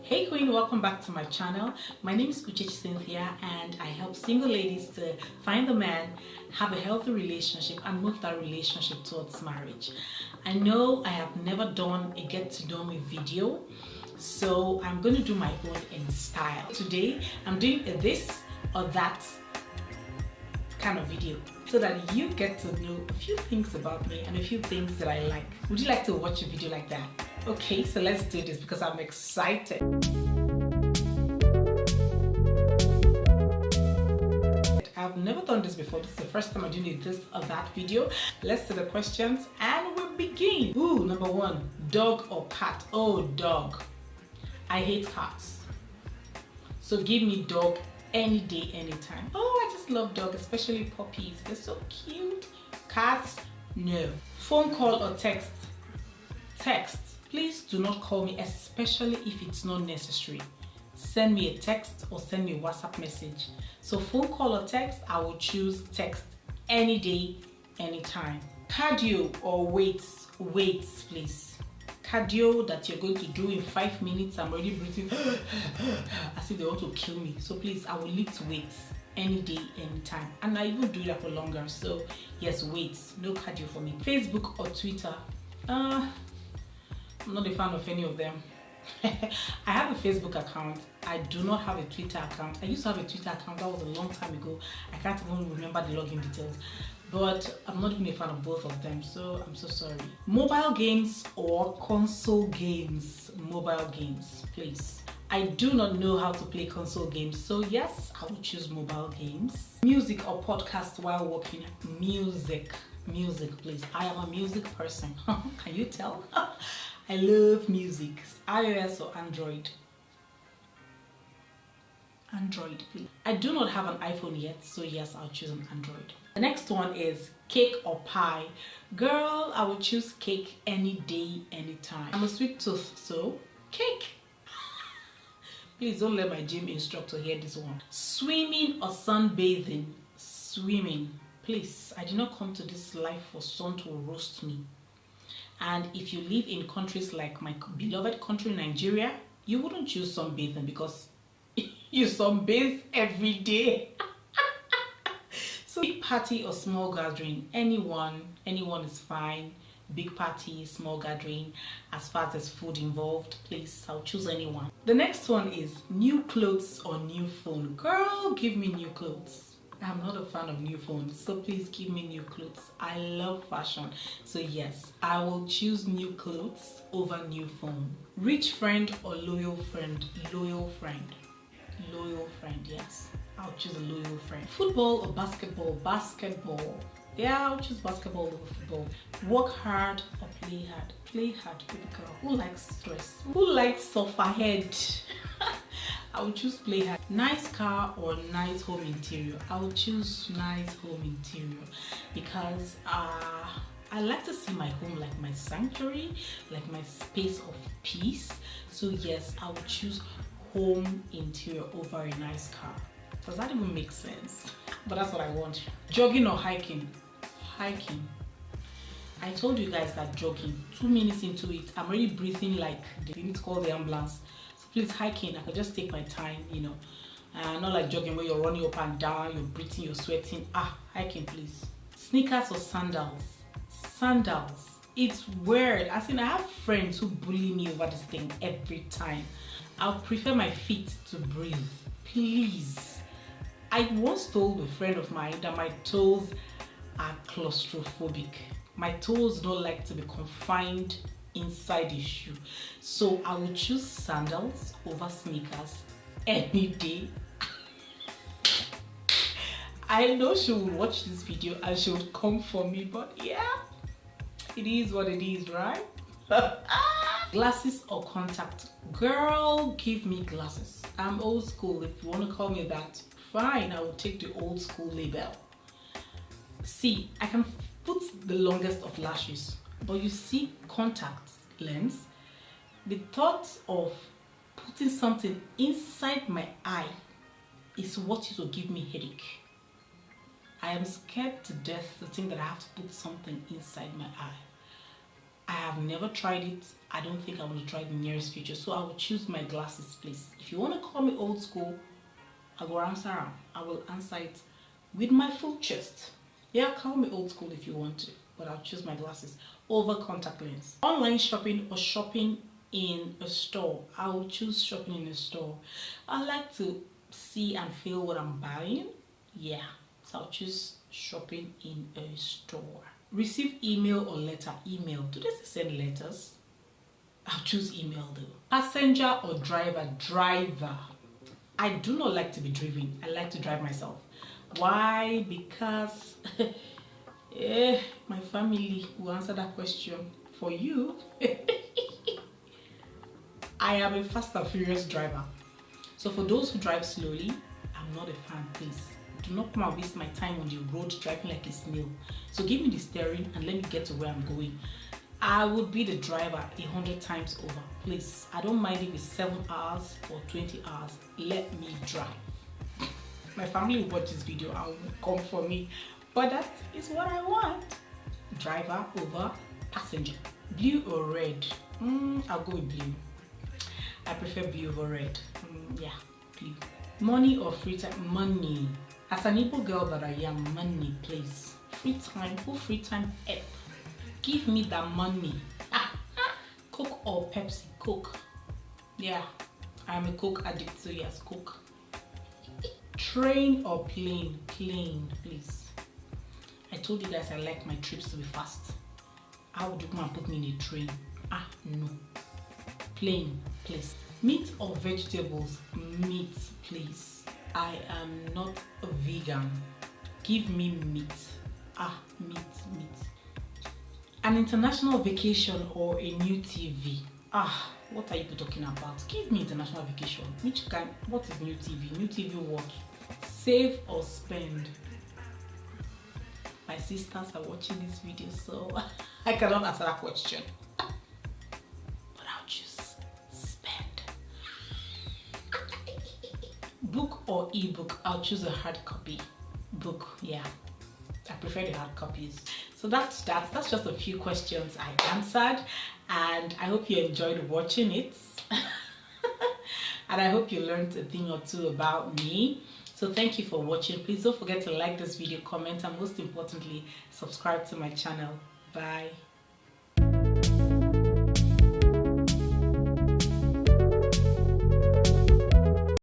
Hey Queen, welcome back to my channel. My name is Uchechi Cynthia and I help single ladies to find a man, have a healthy relationship and move that relationship towards marriage. I know I have never done a get to know me video, so I'm going to do my own in style. Today I'm doing a this or that kind of video so that you get to know a few things about me and a few things that I like. Would you like to watch a video like that? Okay, so let's do this because I'm excited. I've never done this before. This is the first time I'm doing this or that video. Let's do the questions and we'll begin. Ooh, number one, dog or cat? Oh, dog. I hate cats. So give me dog any day, anytime. Oh, I just love dogs, especially puppies. They're so cute. Cats, no. Phone call or text? Text. Please do not call me, especially if it's not necessary. Send me a text or send me a WhatsApp message. So phone call or text, I will choose text any day, anytime. Cardio or weights? Weights, please. Cardio that you're going to do in 5 minutes, I'm already breathing as if they want to kill me. So please, I will lift weights any day, anytime. And I even do that for longer. So yes, weights, no cardio for me. Facebook or Twitter? I'm not a fan of any of them. I have a Facebook account. I do not have a Twitter account. I used to have a Twitter account. That was a long time ago. I can't even remember the login details. But I'm not even a fan of both of them, so I'm so sorry. Mobile games or console games? Mobile games, please. I do not know how to play console games, so yes, I will choose mobile games. Music or podcast while working? Music, please. I am a music person. Can you tell? I love music. iOS or Android? Android, please. I do not have an iPhone yet, so yes, I'll choose an Android. The next one is cake or pie? Girl, I will choose cake any day, anytime. I'm a sweet tooth, so cake. Please don't let my gym instructor hear this one. Swimming or sunbathing? Swimming. Please, I did not come to this life for sun to roast me. And if you live in countries like my beloved country, Nigeria, you wouldn't choose sunbathing because you sunbathe every day. So big party or small gathering? Anyone is fine. Big party, small gathering, as far as there's food involved, please, I'll choose anyone. The next one is new clothes or new phone? Girl, give me new clothes. I'm not a fan of new phones, so please give me new clothes. I love fashion, so yes, I will choose new clothes over new phone. Rich friend or loyal friend? Loyal friend. Loyal friend, yes. I'll choose a loyal friend. Football or basketball? Basketball. Yeah, I'll choose basketball over football. Work hard or play hard? Play hard, baby girl. Who likes stress? Who likes suffer head? I will choose play hard. Nice car or nice home interior? I will choose nice home interior because I like to see my home like my sanctuary, like my space of peace. So yes, I will choose home interior over a nice car. Does that even make sense? But that's what I want. Jogging or hiking? Hiking. I told you guys that jogging, 2 minutes into it, I'm already breathing like they need to call the ambulance. So please, hiking, I can just take my time, you know. Not like jogging where you're running up and down, you're breathing, you're sweating. Hiking, please. Sneakers or sandals? Sandals. It's weird. I have friends who bully me over this thing every time. I'll prefer my feet to breathe. Please. I once told a friend of mine that my toes are claustrophobic. My toes don't like to be confined inside the shoe. So I will choose sandals over sneakers any day. I know she will watch this video and she will come for me, but yeah, it is what it is, right? Glasses or contact? Girl, give me glasses. I'm old school. If you want to call me that, fine, I will take the old school label. See, I can put the longest of lashes, but you see contact lens, the thought of putting something inside my eye is what will give me headache. I am scared to death to think that I have to put something inside my eye. I have never tried it. I don't think I want to try it in the nearest future. So I will choose my glasses, please. If you want to call me old school, I will answer it with my full chest. Yeah, call me old school if you want to, but I'll choose my glasses over contact lens. Online shopping or shopping in a store? I will choose shopping in a store. I like to see and feel what I'm buying. Yeah, so I'll choose shopping in a store. Receive email or letter? Email. Do they send letters? I'll choose email though. Passenger or driver? Driver. I do not like to be driven. I like to drive myself. Why? Because my family will answer that question for you. I am a fast and furious driver. So for those who drive slowly, I'm not a fan, please. Do not come and waste my time on the road driving like a snail. So give me the steering and let me get to where I'm going. I would be the driver 100 times over. Please, I don't mind if it's 7 hours or 20 hours. Let me drive. My family will watch this video and will come for me. But that is what I want. Driver over passenger. Blue or red? I'll go with blue. I prefer blue over red. Yeah, blue. Money or free time? Money. As an Igbo girl that I am, money, please. Free time? Who free time? Give me the money. Coke or Pepsi? Coke. Yeah, I'm a Coke addict, so yes, Coke. Train or plane? Plane, please. I told you guys I like my trips to be fast. How would you come and put me in a train? No. Plane, please. Meat or vegetables? Meat, please. I am not a vegan. Give me meat. Meat. An international vacation or a new TV? What are you talking about? Give me international vacation. What is new TV? New TV what? Save or spend? My sisters are watching this video, so I cannot answer that question. But I'll choose spend. Book or ebook? I'll choose a hard copy. Book, yeah. I prefer the hard copies. So that's just a few questions I answered, and I hope you enjoyed watching it. And I hope you learned a thing or two about me. So thank you for watching. Please don't forget to like this video, comment, and most importantly, subscribe to my channel. Bye.